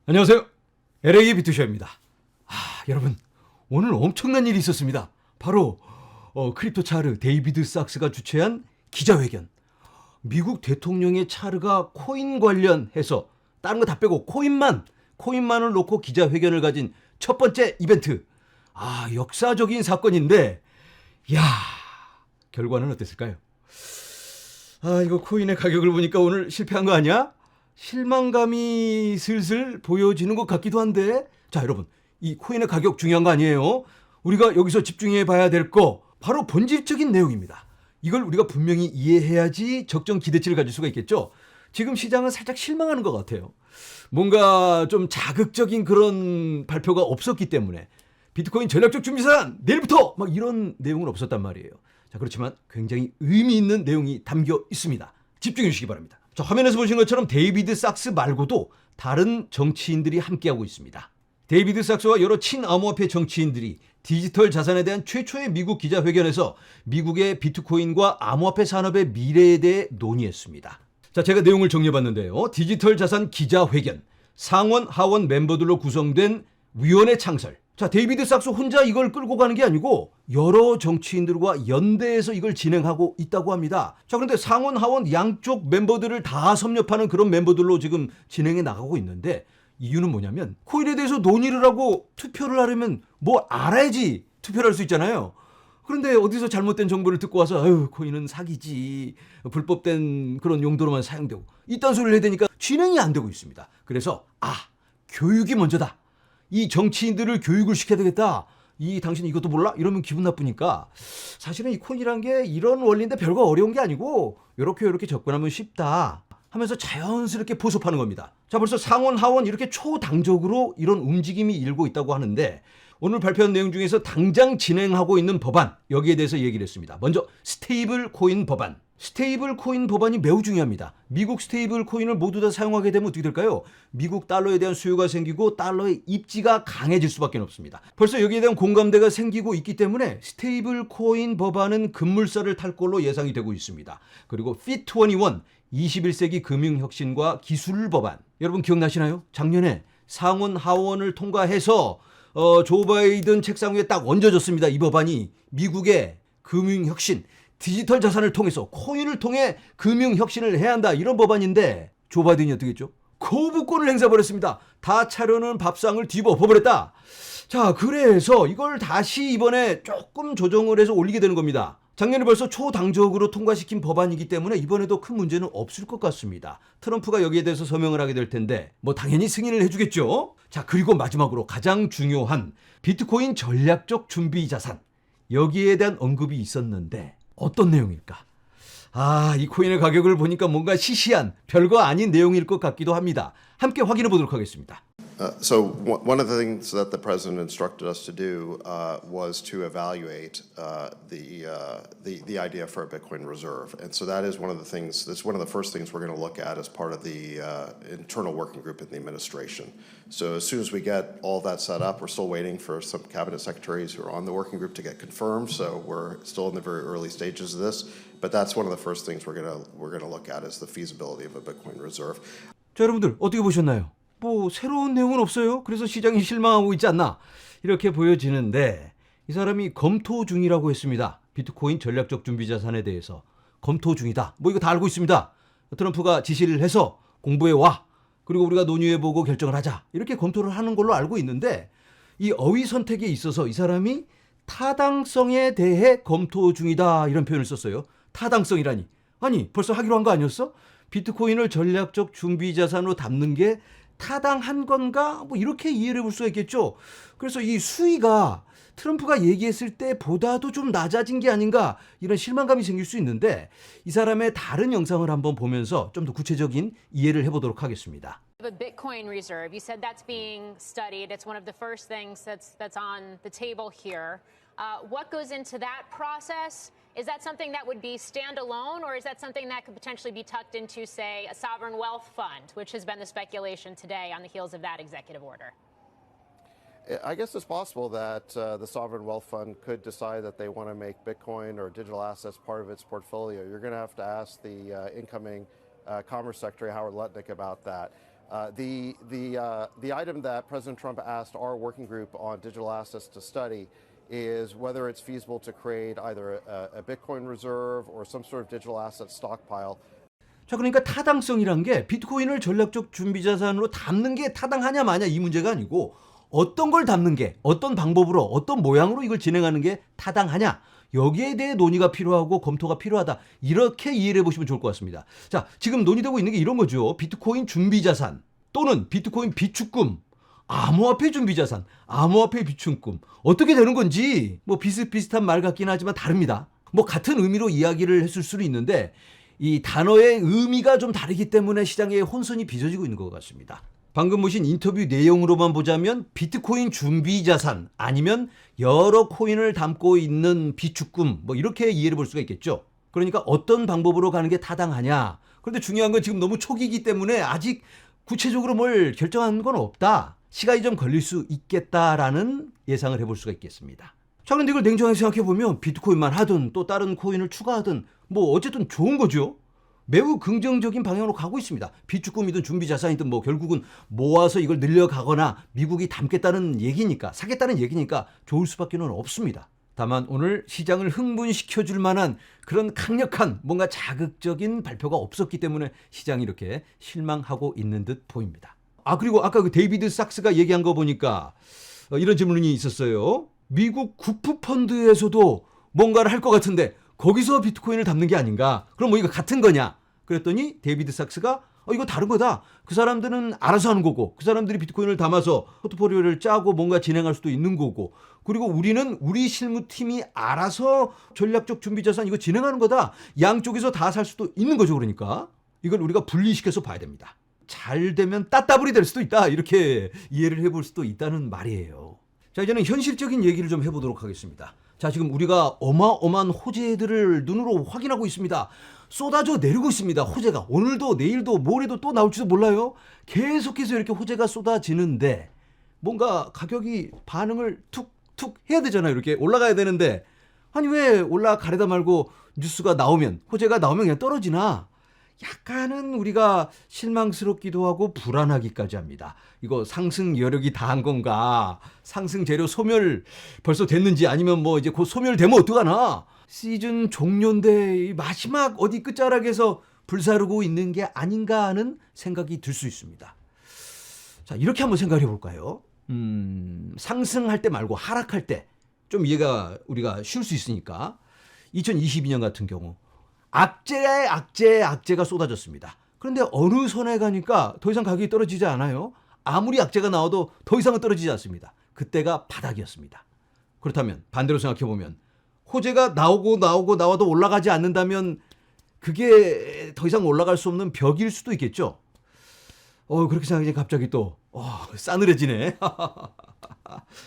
안녕하세요. LA 비투쇼입니다. 여러분, 오늘 엄청난 일이 있었습니다. 바로 크립토 차르 데이비드 sak스가 주최한 기자회견. 미국 대통령의 차르가 코인 관련해서 다른 거 다 빼고 코인만을 놓고 기자회견을 가진 첫 번째 이벤트. 역사적인 사건인데, 결과는 어땠을까요? 이거 코인의 가격을 보니까 오늘 실패한 거 아니야? 실망감이 슬슬 보여지는 것 같기도 한데, 자, 여러분, 이 코인의 가격 중요한 거 아니에요? 우리가 여기서 집중해 봐야 될 거 바로 본질적인 내용입니다. 이걸 우리가 분명히 이해해야지 적정 기대치를 가질 수가 있겠죠. 지금 시장은 살짝 실망하는 것 같아요. 뭔가 좀 자극적인 그런 발표가 없었기 때문에 비트코인 전략적 준비사안 내일부터 막 이런 내용은 없었단 말이에요. 자, 그렇지만 굉장히 의미 있는 내용이 담겨 있습니다. 집중해 주시기 바랍니다. 자, 화면에서 보신 것처럼 데이비드 sak스 말고도 다른 정치인들이 함께하고 있습니다. 데이비드 sak스와 여러 친암호화폐 정치인들이 디지털 자산에 대한 최초의 미국 기자회견에서 미국의 비트코인과 암호화폐 산업의 미래에 대해 논의했습니다. 자, 제가 내용을 정리해봤는데요. 디지털 자산 기자회견, 상원, 하원 멤버들로 구성된 위원회 창설. 자, 데이비드 sak스 혼자 이걸 끌고 가는 게 아니고 여러 정치인들과 연대해서 이걸 진행하고 있다고 합니다. 자, 그런데 상원, 하원 양쪽 멤버들을 다 섭렵하는 그런 멤버들로 지금 진행해 나가고 있는데, 이유는 뭐냐면 코인에 대해서 논의를 하고 투표를 하려면 뭐 알아야지 투표를 할 수 있잖아요. 그런데 어디서 잘못된 정보를 듣고 와서 코인은 사기지, 불법된 그런 용도로만 사용되고 이딴 소리를 해야 되니까 진행이 안 되고 있습니다. 그래서 교육이 먼저다. 이 정치인들을 교육을 시켜야 되겠다. 당신 이것도 몰라? 이러면 기분 나쁘니까 사실은 이 코인이란 게 이런 원리인데 별거 어려운 게 아니고 이렇게 접근하면 쉽다 하면서 자연스럽게 포섭하는 겁니다. 자, 벌써 상원, 하원 이렇게 초당적으로 이런 움직임이 일고 있다고 하는데, 오늘 발표한 내용 중에서 당장 진행하고 있는 법안, 여기에 대해서 얘기를 했습니다. 먼저 스테이블 코인 법안. 스테이블 코인 법안이 매우 중요합니다. 미국 스테이블 코인을 모두 다 사용하게 되면 어떻게 될까요? 미국 달러에 대한 수요가 생기고 달러의 입지가 강해질 수밖에 없습니다. 벌써 여기에 대한 공감대가 생기고 있기 때문에 스테이블 코인 법안은 급물살을 탈 걸로 예상이 되고 있습니다. 그리고 Fit21, 21세기 금융혁신과 기술 법안. 여러분 기억나시나요? 작년에 상원, 하원을 통과해서 조 바이든 책상 위에 딱 얹어졌습니다. 이 법안이 미국의 금융혁신, 디지털 자산을 통해서 코인을 통해 금융혁신을 해야 한다, 이런 법안인데 조 바이든이 어떻게 했죠? 거부권을 행사해버렸습니다. 다 차려놓은 밥상을 뒤집어 엎어버렸다. 자, 그래서 이걸 다시 이번에 조금 조정을 해서 올리게 되는 겁니다. 작년에 벌써 초당적으로 통과시킨 법안이기 때문에 이번에도 큰 문제는 없을 것 같습니다. 트럼프가 여기에 대해서 서명을 하게 될 텐데 당연히 승인을 해주겠죠. 자, 그리고 마지막으로 가장 중요한 비트코인 전략적 준비 자산, 여기에 대한 언급이 있었는데 어떤 내용일까? 이 코인의 가격을 보니까 뭔가 시시한 별거 아닌 내용일 것 같기도 합니다. 함께 확인해 보도록 하겠습니다. So one of the things that the president instructed us to do was to evaluate the idea for a Bitcoin reserve, and so that is one of the things. That's one of the first things we're going to look at as part of the internal working group in the administration. So as soon as we get all that set up, we're still waiting for some cabinet secretaries who are on the working group to get confirmed. So we're still in the very early stages of this, but that's one of the first things we're going to look at is the feasibility of a Bitcoin reserve. 자, 여러분들 어떻게 보셨나요? 새로운 내용은 없어요. 그래서 시장이 실망하고 있지 않나, 이렇게 보여지는데, 이 사람이 검토 중이라고 했습니다. 비트코인 전략적 준비 자산에 대해서 검토 중이다. 이거 다 알고 있습니다. 트럼프가 지시를 해서 공부해 와. 그리고 우리가 논의해보고 결정을 하자. 이렇게 검토를 하는 걸로 알고 있는데, 이 어휘 선택에 있어서 이 사람이 타당성에 대해 검토 중이다, 이런 표현을 썼어요. 타당성이라니. 아니, 벌써 하기로 한 거 아니었어? 비트코인을 전략적 준비 자산으로 담는 게 타당한 건가? 이렇게 이해를 해볼 수가 있겠죠. 그래서 이 수위가 트럼프가 얘기했을 때보다도 좀 낮아진 게 아닌가, 이런 실망감이 생길 수 있는데, 이 사람의 다른 영상을 한번 보면서 좀 더 구체적인 이해를 해보도록 하겠습니다. The Bitcoin reserve, you said that's being studied. It's one of the first things that's on the table here. What goes into that process? Is that something that would be standalone, or is that something that could potentially be tucked into, say, a sovereign wealth fund, which has been the speculation today on the heels of that executive order? I guess it's possible that the sovereign wealth fund could decide that they want to make Bitcoin or digital assets part of its portfolio. You're going to have to ask the incoming Commerce Secretary Howard Lutnick about that. The item that President Trump asked our working group on digital assets to study is whether it's feasible to create either a Bitcoin reserve or some sort of digital asset stockpile. 자, 그러니까 타당성이란 게 비트코인을 전략적 준비 자산으로 담는 게 타당하냐 마냐 이 문제가 아니고 어떤 걸 담는 게 어떤 방법으로 어떤 모양으로 이걸 진행하는 게 타당하냐 여기에 대해 논의가 필요하고 검토가 필요하다. 이렇게 이해를 해보시면 좋을 것 같습니다. 자, 지금 논의되고 있는 게 이런 거죠. 비트코인 준비 자산 또는 비트코인 비축금, 암호화폐 준비 자산, 암호화폐 비축금 어떻게 되는 건지 뭐 비슷비슷한 말 같긴 하지만 다릅니다. 뭐 같은 의미로 이야기를 했을 수는 있는데 이 단어의 의미가 좀 다르기 때문에 시장에 혼선이 빚어지고 있는 것 같습니다. 방금 보신 인터뷰 내용으로만 보자면 비트코인 준비 자산 아니면 여러 코인을 담고 있는 비축금 뭐 이렇게 이해를 볼 수가 있겠죠. 그러니까 어떤 방법으로 가는 게 타당하냐. 그런데 중요한 건 지금 너무 초기이기 때문에 아직 구체적으로 뭘 결정한 건 없다. 시간이 좀 걸릴 수 있겠다라는 예상을 해볼 수가 있겠습니다. 자, 그런데 이걸 냉정하게 생각해보면 비트코인만 하든 또 다른 코인을 추가하든 뭐 어쨌든 좋은 거죠. 매우 긍정적인 방향으로 가고 있습니다. 비축금이든 준비자산이든 뭐 결국은 모아서 이걸 늘려가거나 미국이 담겠다는 얘기니까 사겠다는 얘기니까 좋을 수밖에 없습니다. 다만 오늘 시장을 흥분시켜줄 만한 그런 강력한 뭔가 자극적인 발표가 없었기 때문에 시장이 이렇게 실망하고 있는 듯 보입니다. 아, 그리고 아까 그 데이비드 sak스가 얘기한 거 보니까 이런 질문이 있었어요. 미국 국부펀드에서도 뭔가를 할 것 같은데 거기서 비트코인을 담는 게 아닌가? 그럼 뭐 이거 같은 거냐? 그랬더니 데이비드 sak스가 이거 다른 거다. 그 사람들은 알아서 하는 거고 그 사람들이 비트코인을 담아서 포트폴리오를 짜고 뭔가 진행할 수도 있는 거고 그리고 우리는 우리 실무팀이 알아서 전략적 준비자산 이거 진행하는 거다. 양쪽에서 다 살 수도 있는 거죠. 그러니까 이걸 우리가 분리시켜서 봐야 됩니다. 잘 되면 따따블이 될 수도 있다. 이렇게 이해를 해볼 수도 있다는 말이에요. 자, 이제는 현실적인 얘기를 좀 해보도록 하겠습니다. 자, 지금 우리가 어마어마한 호재들을 눈으로 확인하고 있습니다. 쏟아져 내리고 있습니다. 호재가 오늘도 내일도 모레도 또 나올지도 몰라요. 계속해서 이렇게 호재가 쏟아지는데 뭔가 가격이 반응을 툭툭 해야 되잖아요. 이렇게 올라가야 되는데 아니 왜 올라가려다 말고 뉴스가 나오면 호재가 나오면 그냥 떨어지나? 약간은 우리가 실망스럽기도 하고 불안하기까지 합니다. 이거 상승 여력이 다한 건가? 상승 재료 소멸 벌써 됐는지 아니면 뭐 이제 곧 소멸되면 어떡하나? 시즌 종료인데 마지막 어디 끝자락에서 불사르고 있는 게 아닌가 하는 생각이 들 수 있습니다. 자, 이렇게 한번 생각해 볼까요? 상승할 때 말고 하락할 때 좀 이해가 우리가 쉬울 수 있으니까 2022년 같은 경우 악재에 악재가 쏟아졌습니다. 그런데 어느 선에 가니까 더 이상 가격이 떨어지지 않아요. 아무리 악재가 나와도 더 이상은 떨어지지 않습니다. 그때가 바닥이었습니다. 그렇다면 반대로 생각해보면 호재가 나와도 올라가지 않는다면 그게 더 이상 올라갈 수 없는 벽일 수도 있겠죠. 그렇게 생각하니까 갑자기 또 싸늘해지네.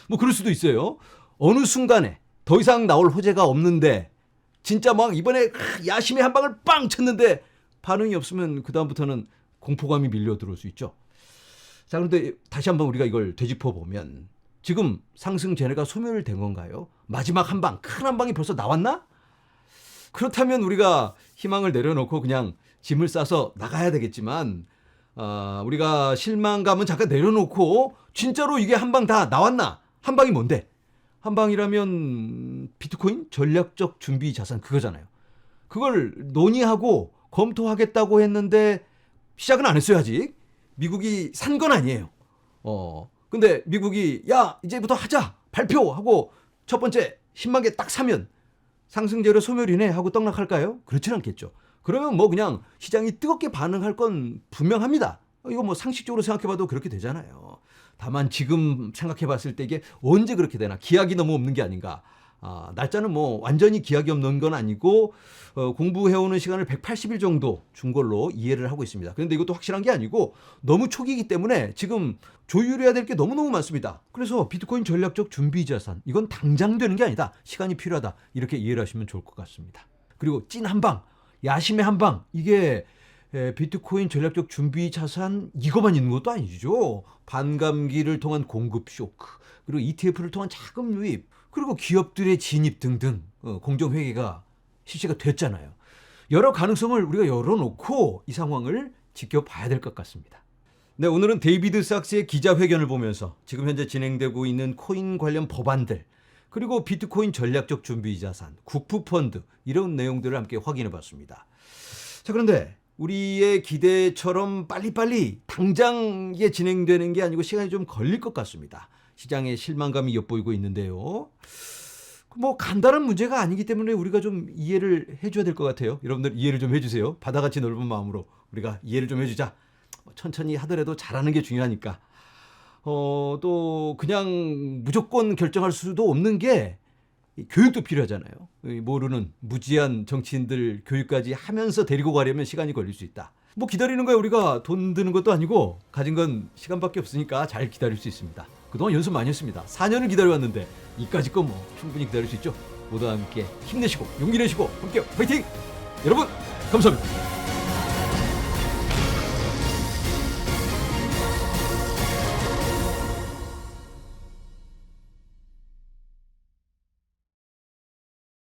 뭐 그럴 수도 있어요. 어느 순간에 더 이상 나올 호재가 없는데 진짜 막 이번에 야심의 한 방을 빵 쳤는데 반응이 없으면 그 다음부터는 공포감이 밀려 들어올 수 있죠. 자, 그런데 다시 한번 우리가 이걸 되짚어 보면 지금 상승 재료가 소멸된 건가요? 마지막 한 방, 큰 한 방이 벌써 나왔나? 그렇다면 우리가 희망을 내려놓고 그냥 짐을 싸서 나가야 되겠지만 우리가 실망감은 잠깐 내려놓고 진짜로 이게 한 방 다 나왔나? 한 방이 뭔데? 한 방이라면 비트코인 전략적 준비 자산 그거잖아요. 그걸 논의하고 검토하겠다고 했는데 시작은 안 했어요 아직. 미국이 산 건 아니에요. 근데 미국이 야 이제부터 하자 발표하고 첫 번째 10만 개 딱 사면 상승 재료 소멸이네 하고 떡락할까요? 그렇진 않겠죠. 그러면 뭐 그냥 시장이 뜨겁게 반응할 건 분명합니다. 이거 뭐 상식적으로 생각해봐도 그렇게 되잖아요. 다만 지금 생각해봤을 때 이게 언제 그렇게 되나 기약이 너무 없는 게 아닌가. 날짜는 뭐 완전히 기약이 없는 건 아니고 공부해오는 시간을 180일 정도 준 걸로 이해를 하고 있습니다. 그런데 이것도 확실한 게 아니고 너무 초기이기 때문에 지금 조율해야 될 게 너무너무 많습니다. 그래서 비트코인 전략적 준비 자산 이건 당장 되는 게 아니다. 시간이 필요하다. 이렇게 이해를 하시면 좋을 것 같습니다. 그리고 찐 한 방, 야심의 한 방 이게 비트코인 전략적 준비 자산 이거만 있는 것도 아니죠. 반감기를 통한 공급 쇼크, 그리고 ETF를 통한 자금 유입, 그리고 기업들의 진입 등등 공정회계가 실시가 됐잖아요. 여러 가능성을 우리가 열어놓고 이 상황을 지켜봐야 될 것 같습니다. 네, 오늘은 데이비드 sak스의 기자회견을 보면서 지금 현재 진행되고 있는 코인 관련 법안들, 그리고 비트코인 전략적 준비 자산, 국부펀드 이런 내용들을 함께 확인해 봤습니다. 자, 그런데 우리의 기대처럼 빨리빨리 당장 이게 진행되는 게 아니고 시간이 좀 걸릴 것 같습니다. 시장에 실망감이 엿보이고 있는데요. 뭐 간단한 문제가 아니기 때문에 우리가 좀 이해를 해줘야 될 것 같아요. 여러분들 이해를 좀 해주세요. 바다같이 넓은 마음으로 우리가 이해를 좀 해주자. 천천히 하더라도 잘하는 게 중요하니까. 또 그냥 무조건 결정할 수도 없는 게 교육도 필요하잖아요. 모르는 무지한 정치인들 교육까지 하면서 데리고 가려면 시간이 걸릴 수 있다. 뭐 기다리는 거야 우리가 돈 드는 것도 아니고 가진 건 시간밖에 없으니까 잘 기다릴 수 있습니다. 그동안 연습 많이 했습니다. 4년을 기다려왔는데 이까짓 거 뭐 충분히 기다릴 수 있죠. 모두 함께 힘내시고 용기 내시고 함께 화이팅! 여러분 감사합니다.